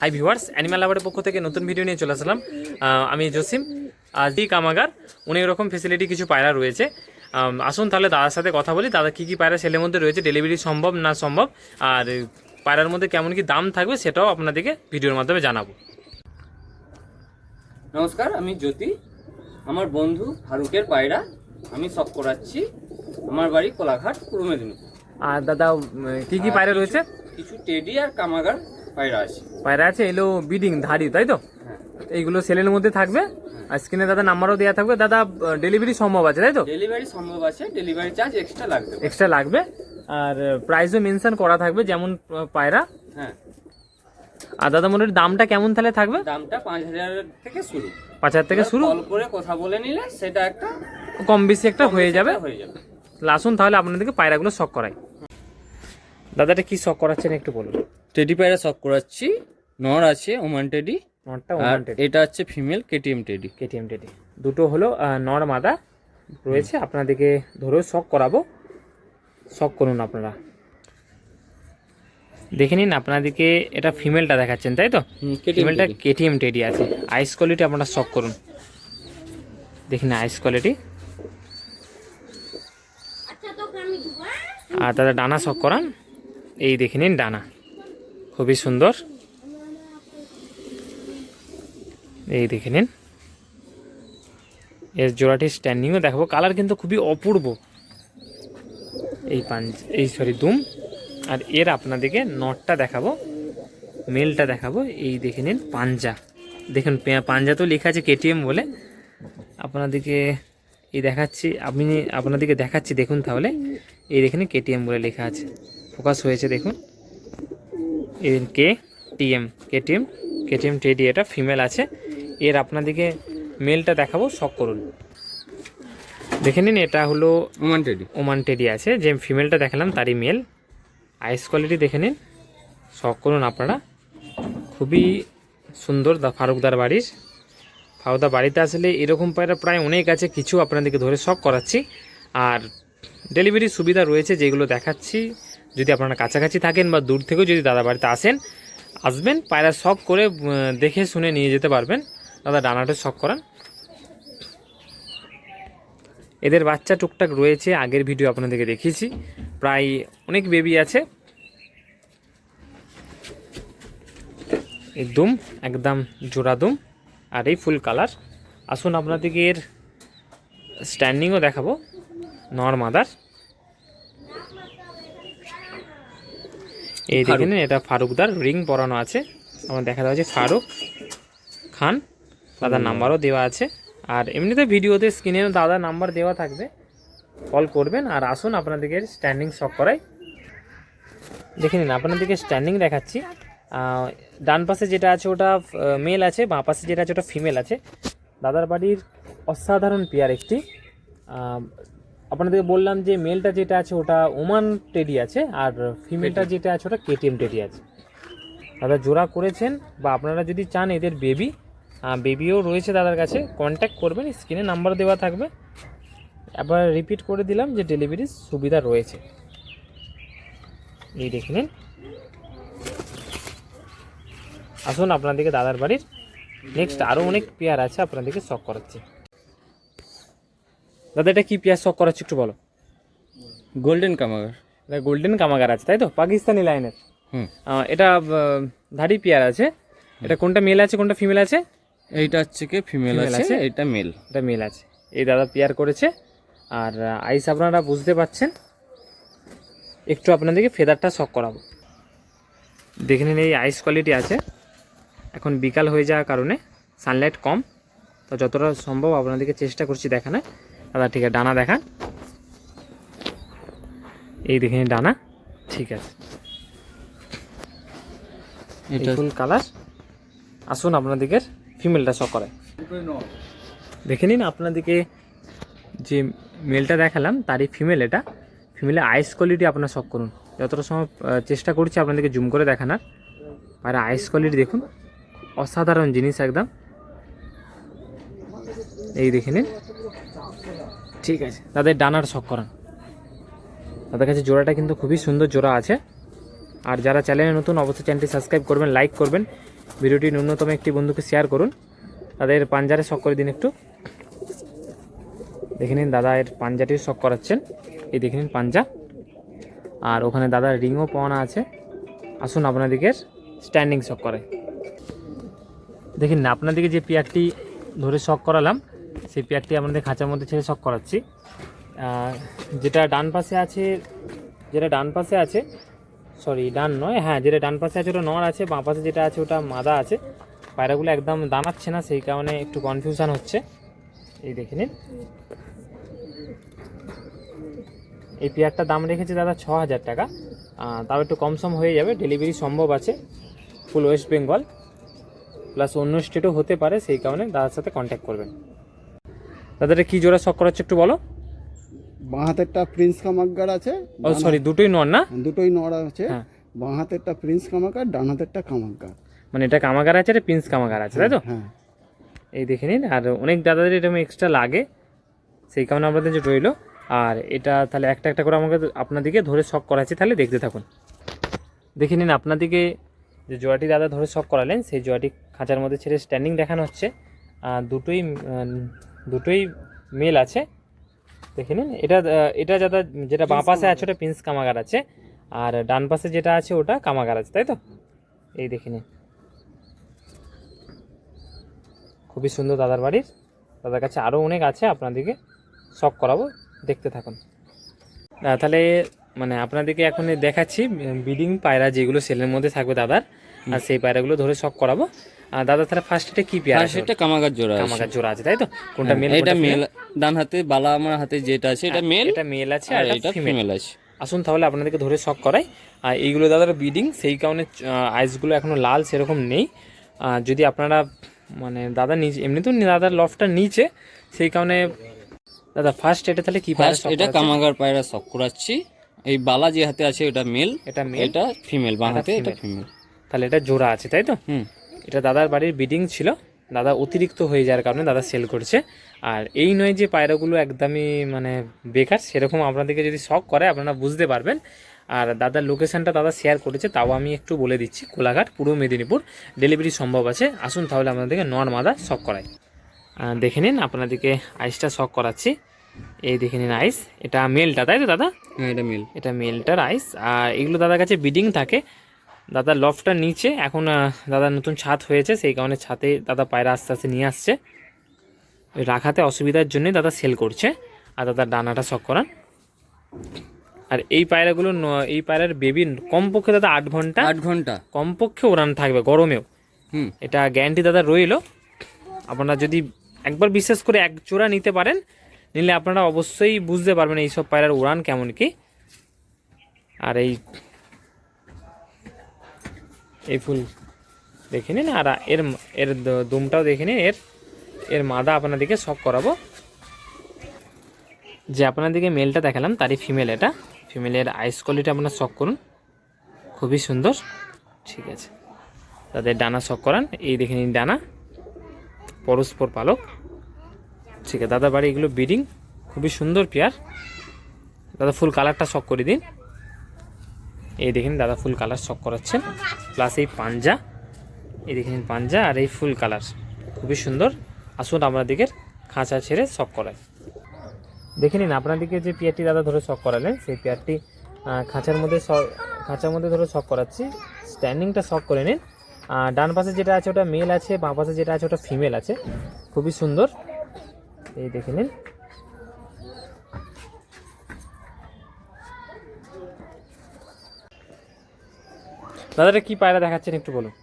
Hi viewers, animal লাভারের পক্ষ থেকে নতুন ভিডিও নিয়ে চলে আসলাম। আমি জসিম আজদি কামাগার। অনেক রকম ফেসিলিটি কিছু পায়রা রয়েছে। আসুন তাহলে দাদার সাথে কথা বলি, দাদা কী কী পায়রা সেলের মধ্যে রয়েছে, ডেলিভারি সম্ভব না সম্ভব, আর পায়রার মধ্যে কেমন কি দাম থাকবে সেটাও আপনাদেরকে ভিডিওর মাধ্যমে জানাবো। নমস্কার, আমি জ্যোতি। আমার বন্ধু ফারুকের পায়রা আমি শখ করাচ্ছি। আমার বাড়ি কোলাঘাট, পূর্ব মেদিনীপুর। আর দাদা কী কী পায়রা রয়েছে? কিছু টেডি আর কামাগার পায়রা আছে। পায়রা আছে এলো বিডিং ধাড়ি, তাই তো? হ্যাঁ, এইগুলো সেলের মধ্যে থাকবে। আর স্ক্রিনে দাদা নাম্বারও দেওয়া থাকবে। দাদা ডেলিভারি সম্ভব আছে, তাই তো? ডেলিভারি সম্ভব আছে, ডেলিভারি চার্জ এক্সট্রা লাগবে। এক্সট্রা লাগবে। আর প্রাইসও মেনশন করা থাকবে যেমন পায়রা। হ্যাঁ। আর দাদা মনে হয় দামটা কেমন তাহলে থাকবে? দামটা 5,000 থেকে শুরু। 5,000 থেকে শুরু। কল করে কথা বলে নিলে সেটা একটা কম বেশি একটা হয়ে যাবে। হয়ে যাবে। আসুন তাহলে আপনাদেরকে পায়রাগুলো শখ করাই। দাদাটা কি শখ করাচ্ছেন একটু বলুন। টেডি পায়রা শখ করাচ্ছি। নর আছে ওমান টেডি, নরটা আর ওমান টেডি, এটা হচ্ছে female KTM teddy. KTM teddy দুটো হলো নর মাদা রয়েছে। আপনাদেরকে ধরেও শখ করাবো, শখ করুন আপনারা। দেখে নিন, আপনাদেরকে এটা ফিমেলটা দেখাচ্ছেন, তাই তো? ফিমেলটা কেটিএম টেডি আছে। আইস কোয়ালিটি আপনারা শখ করুন, দেখুন আইস কোয়ালিটি। আর দাদা ডানা শখ করান, এই দেখে নিন ডানা খুবই সুন্দর, এই দেখে নিন। এর জোড়াটি স্ট্যান্ডিংও দেখাবো, কালার কিন্তু খুবই অপূর্ব। এই দুম। আর এর আপনাদেরকে নটটা দেখাবো, মেলটা দেখাবো। এই দেখে নিন পাঞ্জা, দেখুন পাঞ্জা তো লেখা আছে কেটিএম বলে। আপনাদেরকে এই দেখাচ্ছি, আপনাদেরকে দেখাচ্ছি, দেখুন তাহলে। এই দেখে নিন কেটিএম বলে লেখা আছে, ফোকাস হয়েছে দেখুন। এই কেটিএম টেডি, এটা ফিমেল আছে। এর আপনাদেরকে মেলটা দেখাবো, শখ করুন। দেখে নিন, এটা হলো ওমান টেডি আছে, যে ফিমেলটা দেখালাম তারই মেল। আইস কোয়ালিটি দেখে নিন, শখ করুন আপনারা। খুবই সুন্দর। ফারুকদার বাড়িতে আসলে এরকম পায়রা প্রায় অনেক আছে, কিছু আপনাদেরকে ধরে শখ করাচ্ছি। আর ডেলিভারি সুবিধা রয়েছে যেগুলো দেখাচ্ছি। যদি আপনারা কাছাকাছি থাকেন বা দূর থেকেও যদি দাদা বাড়িতে আসবেন, পায়রা শখ করে দেখে শুনে নিয়ে যেতে পারবেন। দাদা ডানাটা শখ করান। এদের বাচ্চা টুকটাক রয়েছে, আগের ভিডিও আপনাদেরকে দেখিয়েছি। প্রায় অনেক বেবি আছে। একদম জোড়া দুম, আর এই ফুল কালার। আসুন আপনাদেরকে এর স্ট্যান্ডিংও দেখাবো, নর মাদার। এই দেখেন, এটা ফারুকদার রিং পরানো আছে। আমার দেখা দেওয়া আছে ফারুক খান, দাদার নাম্বারও দেওয়া আছে। আর এমনিতে ভিডিওতে স্ক্রিনে দাদার নাম্বার দেওয়া থাকবে, কল করবেন। আর আসুন আপনাদেরকে স্ট্যান্ডিং শখ করাই। দেখে নিন, আপনাদেরকে স্ট্যান্ডিং দেখাচ্ছি। ডান পাশে যেটা আছে ওটা মেল আছে, বাঁ পাশে যেটা আছে ওটা ফিমেল আছে। দাদার বাড়ির অসাধারণ পেয়ার একটি। আপনাদেরকে বললাম যে মেলটা যেটা আছে ওটা ওমান টেডি আছে, আর ফিমেলটা যেটা আছে ওটা কেটিএম টেডি আছে। দাদা জোড়া করেছেন, বা আপনারা যদি চান এদের বেবিও রয়েছে দাদার কাছে, কন্ট্যাক্ট করবেন, স্ক্রিনে নাম্বার দেওয়া থাকবে। আবার রিপিট করে দিলাম যে ডেলিভারির সুবিধা রয়েছে। এই দেখে নিন। আসুন আপনাদেরকে দাদার বাড়ির নেক্সট আরও অনেক পেয়ার আছে, আপনাদেরকে শখ করাচ্ছি। দাদা এটা কি পেয়ার শখ করাচ্ছি একটু বলো। গোল্ডেন কামাগার। এটা গোল্ডেন কামাগার আছে, তাই তো? পাকিস্তানি লাইনের। এটা ধাড়ি পেয়ার আছে। এটা কোনটা মেল আছে কোনটা ফিমেল আছে? এইটা হচ্ছে কি ফিমেল আছে, এটা মেল। এটা মেল আছে। এই দাদা পেয়ার করেছে। আর আইস আপনারা বুঝতে পাচ্ছেন। একটু আপনাদেরকে ফেদারটা শখ করাবো, দেখে নিন। এই আইস কোয়ালিটি আছে। এখন বিকাল হয়ে যাওয়ার কারণে সানলাইট কম, তো যতটা সম্ভব আপনাদেরকে চেষ্টা করছি দেখানো। দাদা ঠিক আছে, ডানা দেখান। এই দেখে নিন ডানা, ঠিক আছে। এটা ফুল কালার। আসুন আপনাদেরকে ফিমেলটা শখ করায়। দেখে নিন, আপনাদেরকে যে মেলটা দেখালাম তারই ফিমেল। এটা ফিমেলের আইস কোয়ালিটি আপনারা শখ করুন। যতটা সময় চেষ্টা করছি আপনাদেরকে জুম করে দেখানোর। আর আইস কোয়ালিটি দেখুন, অসাধারণ জিনিস একদম। এই দেখে নিন, ঠিক আছে। তাদের ডানার শখ করান। তাদের কাছে জোড়াটা কিন্তু খুবই সুন্দর জোড়া আছে। আর যারা চ্যানেলে নতুন, অবশ্যই চ্যানেলটি সাবস্ক্রাইব করবেন, লাইক করবেন ভিডিওটি ন্যূনতম একটি বন্ধুকে শেয়ার করুন। তাদের পাঞ্জারে শখ করে দিন একটু। দেখে নিন দাদা এর পাঞ্জাটির শখ করাচ্ছেন। এই দেখে নিন পাঞ্জা, আর ওখানে দাদার রিংও পাওনা আছে। আসুন আপনাদিকে স্ট্যান্ডিং শখ করে দেখুন না। আপনাদেরকে যে পেয়ারটি ধরে শখ করালাম সেই পেয়ারটি আমাদের খাঁচার মধ্যে ছেড়ে শখ করাচ্ছি। যেটা ডান পাশে আছে সরি ডান নয়, হ্যাঁ যেটা ডান পাশে আছে ওটা নর আছে, বাঁ পাশে যেটা আছে ওটা মাদা আছে। পায়রাগুলো একদম দানাচ্ছে না, সেই কারণে একটু কনফিউশন হচ্ছে। এই দেখে নিন, এই পেয়ারটার দাম রেখেছে দাদা 6,000 টাকা। তাও একটু কম সম হয়ে যাবে, ডেলিভারি সম্ভব আছে। ফুল ওয়েস্ট বেঙ্গল প্লাস অন্য স্টেটও হতে পারে, সেই কারণে দাদার সাথে কন্ট্যাক্ট করবেন। দাদাটা কী জোড়া শখ করাচ্ছে একটু বলো। বাঁ হাতেরটা প্রিন্স কামাক্কার আছে। ও সরি, দুটোই নর না? দুটোই নর আছে। হ্যাঁ, বাঁ হাতেরটা প্রিন্স কামাক্কার, ডান হাতেরটা কামাক্কার। মানে এটা কামাগার আছে, এটা প্রিন্স কামাগার আছে, তাই তো? হ্যাঁ। এই দেখে নিন, আর অনেক দাদাদের এটা এক্সট্রা লাগে, সেই কারণে আমাদের যে রইলো। আর এটা তাহলে একটা একটা করে আমাকে আপনাদেরকে ধরে শখ করাচ্ছি, তাহলে দেখতে থাকুন। দেখে নিন আপনাদেরকে যে জোড়াটি দাদা ধরে শখ করালেন সেই জোড়াটি খাঁচার মধ্যে ছেড়ে স্ট্যান্ডিং দেখানো হচ্ছে। দুটোই মেল আছে। দেখে নিন, এটা যেটা বাঁ পাশে আছে ওটা প্রিন্স কামাগার আছে, আর ডান পাশে যেটা আছে ওটা কামাগার আছে, তাই তো? এই দেখে নিন, খুবই সুন্দর দাদার বাড়ির। দাদার কাছে আরও অনেক আছে, আপনাদেরকে শখ করাবো, দেখতে থাকুন। তাহলে মানে আপনাদেরকে এখন দেখাচ্ছি ব্রিডিং পায়রা যেগুলো সেলের মধ্যে থাকবে দাদার, আর সেই পায়রাগুলো ধরে শখ করাবো। আর দাদা তাহলে ফার্স্ট এটা কি পেয়ারা? এটা কামাগার জোড়া আছে। কামাগার জোড়া আছে, তাই তো? কোনটা মেল? এটা মেল, ডান হাতে বালা আমার হাতে যেটা আছে এটা মেল, এটা মেল আছে, আর এটা ফিমেল আছে। আসুন তাহলে আপনাদেরকে ধরে শখ করাই। আর এইগুলো দাদার ব্রিডিং, সেই কারণে আইসগুলো এখনো লাল সেরকম নেই। যদি আপনারা মানে দাদা নিচে এমনিতেও দাদার লফটা নিচে, সেই কারণে দাদা ফার্স্ট এটা তাহলে কি পায়রা? এটা কামাগার পায়রা শখ করাচ্ছি। এই বালা যে হাতে আছে ওটা মেল, এটা ফিমেল, বাঁ হাতে এটা ফিমেল। তাহলে এটা জোড়া আছে, তাই তো? এটা দাদার বাড়ির ব্রিডিং ছিল, দাদা অতিরিক্ত হয়ে যাওয়ার কারণে দাদা সেল করছে। আর এই নয় যে পায়রাগুলো একদমই মানে বেকার, সেরকম আপনাদেরকে যদি শখ করে আপনারা বুঝতে পারবেন। আর দাদার লোকেশানটা দাদা শেয়ার করেছে, তাও আমি একটু বলে দিচ্ছি। কোলাঘাট, পূর্ব মেদিনীপুর, ডেলিভারি সম্ভব আছে। আসুন তাহলে আপনাদেরকে নর মাদা শখ করাই। দেখে নিন, আপনাদেরকে আইসটা শখ করাচ্ছি। এই দেখে নিন আইস, এটা মেলটা, তাই তো দাদা? হ্যাঁ এটা মেল, এটা মেলটার আইস। আর এগুলো দাদার কাছে ব্রিডিং থাকে। দাদার লফটার নিচে এখন দাদার নতুন ছাদ হয়েছে, সেই কারণে ছাদে দাদা পায়রা আস্তে আস্তে নিয়ে আসছে। রাখাতে অসুবিধার জন্যই দাদা সেল করছে। আর দাদার ডানাটা শখ করান। আর এই পায়রাগুলো, এই পায়রার বেবি কমপক্ষে দাদা 8 ঘন্টা কমপক্ষে ওড়ান থাকবে গরমেও। এটা গ্যারান্টি দাদা রইল। আপনারা যদি একবার বিশ্বাস করে এক জোড়া নিতে পারেন, নিলে আপনারা অবশ্যই বুঝতে পারবেন এইসব পায়রার উড়ান কেমন কি। আর এই ফুল দেখে নিন, আর এর দুমটাও দেখে নিন। এর মাদা আপনাদেরকে শখ করাবো। যে আপনাদেরকে মেলটা দেখালাম তারই ফিমেল, এটা ফিমেলের আইস কোয়ালিটি আপনারা শখ করুন, খুবই সুন্দর। ঠিক আছে, তাদের ডানা শখ করান। এই দেখে নিন ডানা, পরস্পর পালক। ঠিক আছে, দাদার বাড়ি এগুলো ব্রিডিং, খুবই সুন্দর পেয়ার। দাদা ফুল কালারটা শখ করে দিন। এই দেখেন দাদা ফুল কালার শখ করাচ্ছেন, প্লাস এই পাঞ্জা, এই দেখে নিন পাঞ্জা, আর এই ফুল কালার খুবই সুন্দর। আসুন আপনাদেরকে খাঁচা ছেড়ে শখ করায়। দেখে নিন আপনাদেরকে যে পেয়ারটি দাদা ধরে শখ করালেন সেই পেয়ারটি খাঁচার মধ্যে ধরে শখ করাচ্ছি। স্ট্যান্ডিংটা শখ করে নিন। ডান পাশে যেটা আছে ওটা মেল আছে, বাঁ পাশে যেটা আছে ওটা ফিমেল আছে, খুবই সুন্দর। এই দেখে নিন। দাদাটা কি পায়রা দেখাচ্ছেন একটু বলুন।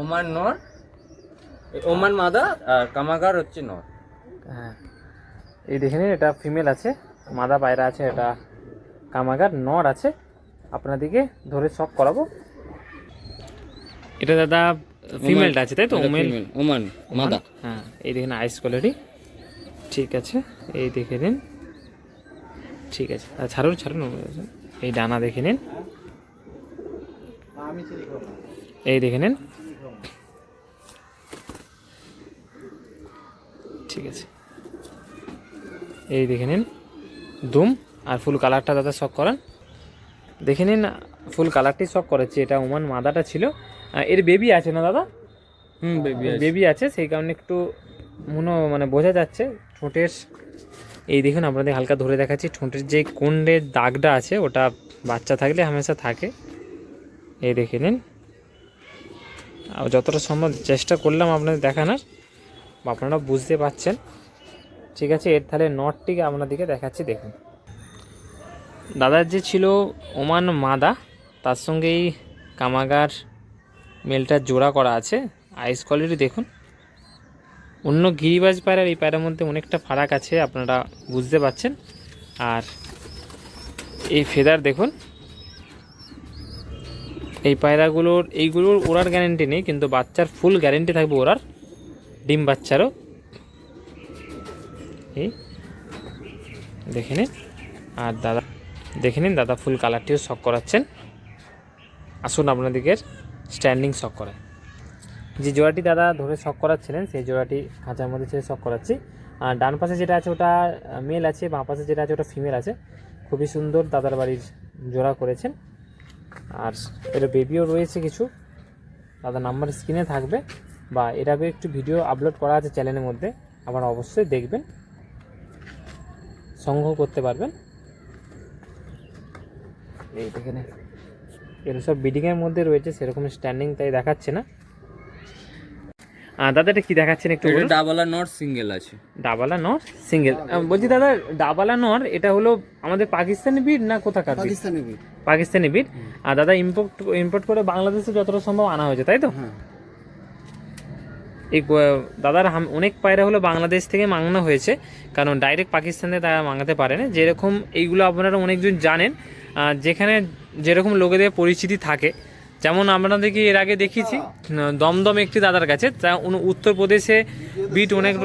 ওমান নর, ওমান মাদা, আর কামাগার হচ্ছে নর। হ্যাঁ, এই দেখে নিন, এটা ফিমেল আছে, মাদা পায়রা আছে, এটা কামাগার নর আছে। আপনাদেরকে ধরে শখ করাবো। এটা দাদা ফিমেলটা আছে, তাই তো? ওমান মাদা। হ্যাঁ, এই দেখেন আইস কোয়ালিটি। ঠিক আছে, এই দেখে নিন। ঠিক আছে, ছাড়ুন। এই ডানা দেখে নিন, এই দেখে নিন। ঠিক আছে, এই দেখে নিন দুম। আর ফুল কালারটা দাদা শখ করান। দেখে নিন ফুল কালারটি শখ করেছি। এটা ওমান মাদাটা ছিল, এর বেবি আছে না দাদা? বেবি আছে, সেই কারণে একটু মানে বোঝা যাচ্ছে ঠোঁটের। এই দেখুন আপনাদের হালকা ধরে দেখাচ্ছি, ঠোঁটের যে কোণের দাগটা আছে ওটা বাচ্চা থাকলে হামেশা থাকে। এই দেখে নিন, আর যতটা সম্ভব চেষ্টা করলাম আপনাদের দেখানোর, আপনারা বুঝতে পারছেন। ঠিক আছে, এর তাহলে নটটিকে আপনাদেরকে দেখাচ্ছি। দেখুন দাদার যে ছিল ওমান মাদা, তার সঙ্গে এই কামাগার মেলটার জোড়া করা আছে। আইস কোয়ালিটি দেখুন, অন্য গিরিবাজ পায়রার এই পায়রার মধ্যে অনেকটা ফারাক আছে, আপনারা বুঝতে পারছেন। আর এই ফেদার দেখুন, এই পায়রাগুলোর এইগুলোর ওড়ার গ্যারেন্টি নেই, কিন্তু বাচ্চার ফুল গ্যারেন্টি থাকবে ওড়ার, ডিম বাচ্চারও। এই দেখে নিন, আর দাদা দেখে নিন, দাদা ফুল কালারটিও শক করাচ্ছেন। আসুন আপনাদেরকে স্ট্যান্ডিং শক করায়। যে জোড়াটি দাদা ধরে শক করাচ্ছিলেন সেই জোড়াটি খাঁচার মধ্যে ছেড়ে শক করাচ্ছি। আর ডান পাশে যেটা আছে ওটা মেল আছে, বাঁ পাশে যেটা আছে ওটা ফিমেল আছে। খুবই সুন্দর দাদার বাড়ির জোড়া করেছেন। আর এর বেবিও রয়েছে কিছু, দাদার নাম্বার স্ক্রিনে থাকবে, বা এর আগে একটু ভিডিও আপলোড করা আছে চ্যানেলের মধ্যে, আপনারা অবশ্যই দেখবেন, সংগ্রহ করতে পারবেন। এই দেখেন এর সব বিডিংয়ের মধ্যে রয়েছে, সেরকম স্ট্যান্ডিং তাই দেখাচ্ছে না। দাদা এটা কি দেখাচ্ছেন একটু বলুন। ডাবলা নট সিঙ্গেল আছে। ডাবালা নর সিঙ্গেল বলছি দাদা, ডাবালা নর এটা হলো আমাদের পাকিস্তানি বিট না কোথাকার? পাকিস্তানি বিট। পাকিস্তানি বিট। আর দাদা ইম্পোর্ট করে বাংলাদেশে যতটা সম্ভব আনা হয়েছে, তাই তো? হ্যাঁ। এই দাদার অনেক পায়রা হলো বাংলাদেশ থেকে মাঙানো হয়েছে, কারণ ডাইরেক্ট পাকিস্তানে তারা মাঙাতে পারে না। যেরকম এইগুলো আপনারা অনেকজন জানেন, যেখানে যেরকম লোকেদের পরিচিতি থাকে, যেমন আপনাদেরকে এর আগে দেখিয়েছি দমদম একটি দাদার কাছে, তা উত্তরপ্রদেশে বিট অনেক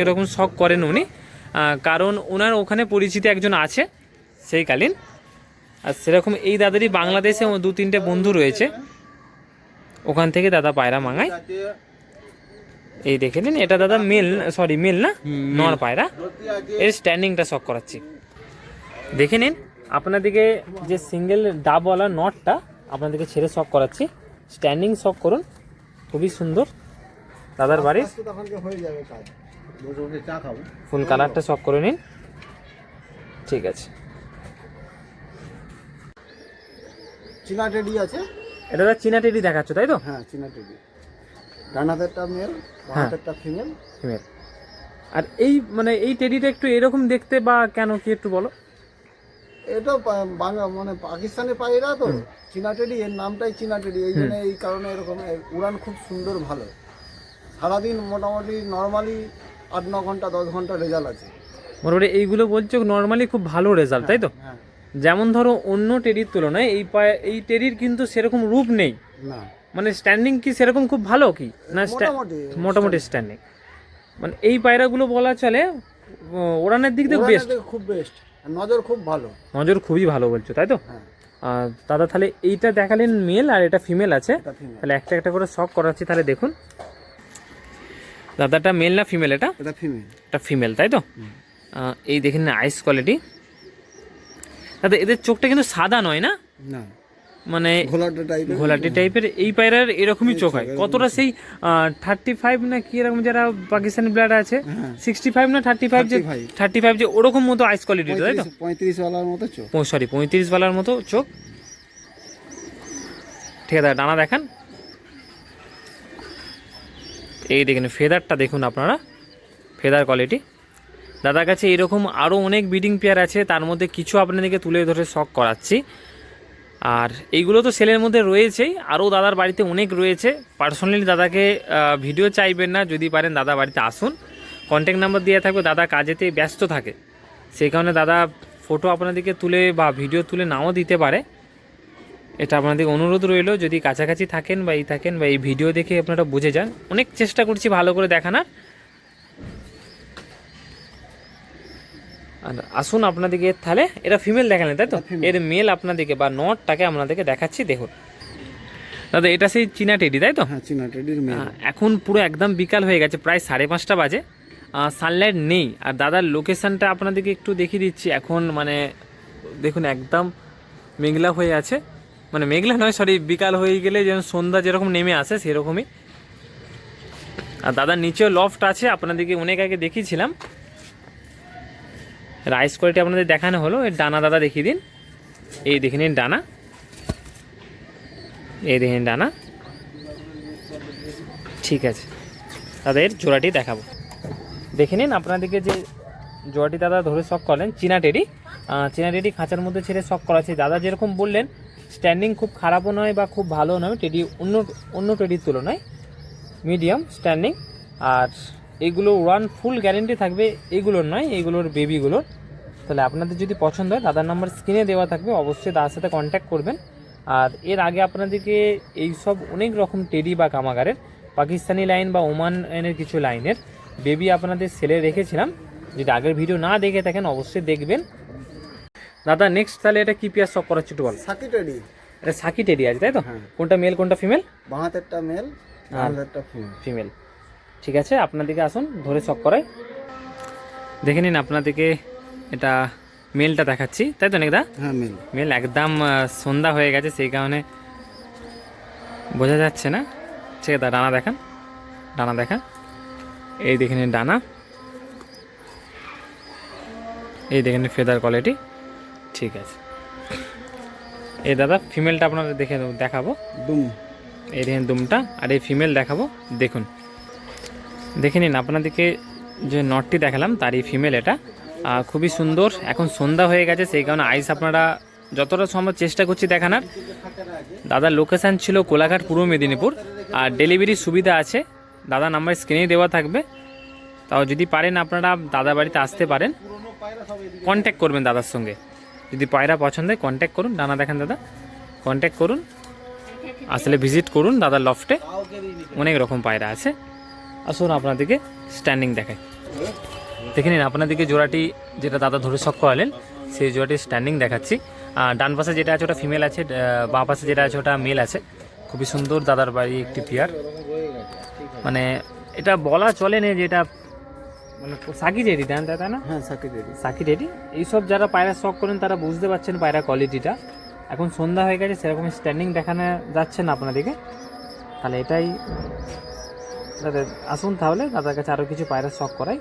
রকম শখ করেন উনি, কারণ ওনার ওখানে পরিচিতি একজন আছে সেইকালীন। আর সেরকম এই দাদারই বাংলাদেশে 2-3টে বন্ধু রয়েছে, ওখান থেকে দাদা পায়রা মাঙায়। এই দেখে নিন, এটা দাদা মেল না নর পায়রা, এর স্ট্যান্ডিংটা শক করাচ্ছি। দেখে নিন আপনাদেরকে যে সিঙ্গেল ডাবওয়ালা নটটা আপনাদেরকে ছেড়ে শক করাচ্ছি, স্ট্যান্ডিং শক করুন, খুবই সুন্দর দাদার বাড়ির। ফুল কালারটা শক করে নিন। ঠিক আছে, চীনা টেডি আছে। এটা দাদা চীনা টেডি দেখাচ্ছ, তাই তো? হ্যাঁ, চীনা টেডি। ডান হাতেরটা মেল, বাঁ হাতেরটা ফিমেল। ফিমেল। আর এই এই টেডিটা একটু এরকম দেখতে, বা কেন কি একটু বলো। এটা বাংলা পাকিস্তানি পায়রা তো, চীনা টেডি, এর নামটাই চীনা টেডি, এই জন্য এই কারণে এরকম। উড়ান খুব সুন্দর, ভালো, সারাদিন মোটামুটি নর্মালি 8-9 ঘন্টা 10 ঘন্টা রেজাল্ট আছে মোটামুটি। এইগুলো বলছো নর্মালি খুব ভালো রেজাল্ট, তাই তো? হ্যাঁ। যেমন ধরো অন্য টেডির তুলনায় এই টেডির কিন্তু সেরকম রূপ নেই, না স্ট্যান্ডিং কি সেরকম খুব ভালো কি না? মোটামুটি স্ট্যান্ডিং, এই পায়রাগুলো বলা চলে ওড়ানের দিক থেকে বেস্ট, খুব বেস্ট, নজর খুব ভালো, নজর খুবই ভালো বলছো, তাই তো? দাদা তাহলে এইটা দেখালেন মেল, আর এটা ফিমেল আছে, তাহলে একটা একটা করে শক করাচ্ছি। তাহলে দেখুন দাদাটা মেল না ফিমেল? এটা ফিমেল। এটা ফিমেল, তাই তো? এই দেখেন আইস কোয়ালিটি দাদা, এদের চোখটা কিন্তু সাদা নয় না, ঘোলাটে টাইপের। এই পায়রার এরকমই চোখ হয়। কতটা সেই 35 না কি এরকম, যারা পাকিস্তানি ব্লাড আছে 65 না 35 যে ওরকম মতো আইস কোয়ালিটি, তাই তো? 35 ওয়ালার মতো চোখ, 35 ওয়ালার মতো চোখ। ঠিক আছে, ডানা দেখান। এই দেখেন ফেদারটা দেখুন আপনারা, ফেদার কোয়ালিটি। দাদার কাছে এরকম আরও অনেক ব্রিডিং পেয়ার আছে, তার মধ্যে কিছু আপনাদেরকে তুলে ধরে শক করাচ্ছি। আর এইগুলো তো সেলের মধ্যে রয়েছেই, আরও দাদার বাড়িতে অনেক রয়েছে। পার্সোনালি দাদাকে ভিডিও চাইবেন না, যদি পারেন দাদা বাড়িতে আসুন, কন্ট্যাক্ট নাম্বার দেওয়া থাকবে। দাদা কাজেতে ব্যস্ত থাকে, সেই কারণে দাদা ফটো আপনাদেরকে তুলে বা ভিডিও তুলে নাও দিতে পারে। এটা আপনাদের অনুরোধ রইল, যদি কাছাকাছি থাকেন বা এই ভিডিও দেখে আপনারা বুঝে যান। অনেক চেষ্টা করছি ভালো করে দেখানোর। আর আসুন আপনাদেরকে তাহলে এটা ফিমেল দেখালেন, তাই তো? এর মেল আপনাদেরকে বা নটটাকে আপনাদেরকে দেখাচ্ছি। দেখুন দাদা, এটা সেই চীনা টেডি, তাই তো? হ্যাঁ, চীনা টেডির মেল। এখন পুরো একদম বিকাল হয়ে গেছে, প্রায় 5:30 বাজে, সানলাইট নেই। আর দাদার লোকেশানটা আপনাদেরকে একটু দেখিয়ে দিচ্ছি। এখন দেখুন একদম মেঘলা হয়ে আছে, মেঘলা নয়, বিকাল হয়ে গেলে যেমন সন্ধ্যা যেরকম নেমে আসে সেরকমই। আর দাদার নিচেও লফট আছে, আপনাদেরকে অনেক আগে দেখিয়েছিলাম। রাইস কোয়ালিটি আপনাদের দেখানো হলো। এর ডানা দাদা দেখিয়ে দিন। এই দেখে নিন ডানা, এই দেখেন ডানা। ঠিক আছে দাদা, এর জোড়াটি দেখাবো। দেখে নিন আপনাদেরকে যে জোড়াটি দাদা ধরে শখ করলেন, চীনা টেডি। চীনা টেডি খাঁচার মধ্যে ছেড়ে শখ করা আছে। দাদা যেরকম বললেন স্ট্যান্ডিং খুব খারাপও নয় বা খুব ভালো নয়, টেডি অন্য টেডির তুলনায় মিডিয়াম স্ট্যান্ডিং। আর এইগুলো ওয়ান ফুল গ্যারেন্টি থাকবে, এইগুলোর নয়, এইগুলোর বেবিগুলোর। তাহলে আপনাদের যদি পছন্দ হয় দাদার নাম্বার স্ক্রিনে দেওয়া থাকবে, অবশ্যই দাদার সাথে কন্ট্যাক্ট করবেন। আর এর আগে আপনাদেরকে এই সব অনেক রকম টেডি বা কামাগারের পাকিস্তানি লাইন বা ওমানের কিছু লাইনের বেবি আপনাদের সেলে রেখেছিলাম। যদি আগের ভিডিও না দেখে থাকেন অবশ্যই দেখবেন। দাদা নেক্সট তাহলে এটা কি পেয়ার শখ করাচ্ছে একটু বল। সাকি টেডি, এটা সাকি টেডি আছে তাই তো? হ্যাঁ। কোনটা মেল কোনটা ফিমেল? বাঁহাতেরটা মেল, ডানহাতেরটা ফিমেল। ফিমেল। ঠিক আছে, আপনাদেরকে আসুন ধরে শখ করাই। দেখে নিন আপনাদেরকে এটা মেলটা দেখাচ্ছি তাই তো নাকি দা? হ্যাঁ মেল। মেল একদম সন্ধ্যা হয়ে গেছে সেই কারণে বোঝা যাচ্ছে না। ঠিক আছে, ডানা দেখান, ডানা দেখান। এই দেখে নিন ডানা, এই দেখে নিন ফেদার কোয়ালিটি। ঠিক আছে, এই দাদা ফিমেলটা আপনারা দেখাবো। দুম, এই দেখেন দুমটা, আর এই ফিমেল দেখাবো। দেখুন, দেখে নিন আপনাদেরকে যে নটটি দেখালাম তার এই ফিমেল এটা খুবই সুন্দর। এখন সন্ধ্যা হয়ে গেছে সেই কারণে আইস আপনারা যতটা সম্ভব চেষ্টা করছি দেখানোর। দাদার লোকেশান ছিল কোলাঘাট পূর্ব মেদিনীপুর, আর ডেলিভারির সুবিধা আছে। দাদা নাম্বার স্ক্রিনে দেওয়া থাকবে। তাও যদি পারেন আপনারা দাদা বাড়িতে আসতে পারেন, কন্ট্যাক্ট করবেন দাদার সঙ্গে। যদি পায়রা পছন্দ হয় কন্ট্যাক্ট করুন। ডানা দেখেন দাদা, কন্ট্যাক্ট করুন, আসলে ভিজিট করুন দাদার লফটে। অনেক রকম পায়রা আছে। আসুন আপনাদেরকে স্ট্যান্ডিং দেখায়। দেখে নিন আপনাদেরকে জোড়াটি যেটা দাদা ধরে শখ করালেন সেই জোড়াটি স্ট্যান্ডিং দেখাচ্ছি। ডান পাশে যেটা আছে ওটা ফিমেল আছে, বাঁ পাশে যেটা আছে ওটা মেল আছে। খুবই সুন্দর দাদার বাড়ি একটি পেয়ার। মানে এটা বলা চলে না যে এটা মানে সাকি টেডি ডান তাই না? হ্যাঁ সাকি টেডি। সাকি টেডি এইসব যারা পায়রা শখ করেন তারা বুঝতে পারছেন পায়রা কোয়ালিটিটা। এখন সন্ধ্যা হয়ে গেছে, সেরকম স্ট্যান্ডিং দেখানো যাচ্ছে না আপনাদেরকে। তাহলে এটাই দাদা, আসুন তাহলে দাদার কাছে আরও কিছু পায়রা শখ করাই।